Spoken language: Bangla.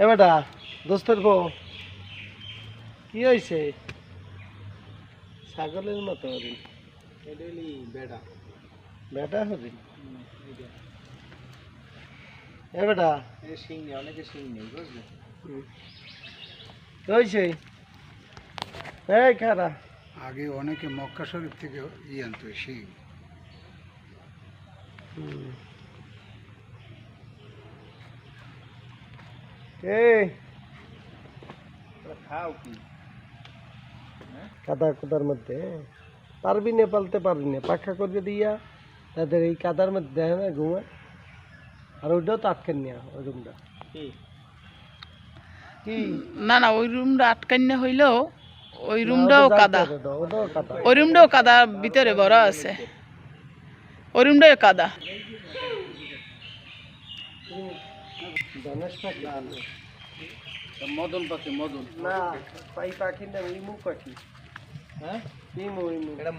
বেটা দোস্তের বউ কি হয়েছে? ছাগলের মতো হরিণ। বেটা বেটা হরিণ। এ বেটা শিং নেই, অনেকে শিং নেই বুঝলি। কি হয়েছে? এই খারা আগে অনেকে মক্কা শরীফ থেকে আনতো শিং। খাও কি কাদা কুদার মধ্যে পারবি না, পালতে পারবি না, পাখা করে দিয়া তাদের এই কাদার মধ্যে দেখে না ঘুমা। আর ওইটাও তো আটকেন নিয়া ওই রুমটা কি না না, ওই রুমটা আটকান্য হইলেও ওই রুমটাও কাদা, ওটাও কাদা। ওই রুমটাও কাদা ভিতরে বড় আছে, ওই রুমটাও কাদা। ধনেশ পাখি মদন পাখি, মদন না, পাই পাখি না, ইমু পাখি। হ্যাঁ ইমু ইমু এটা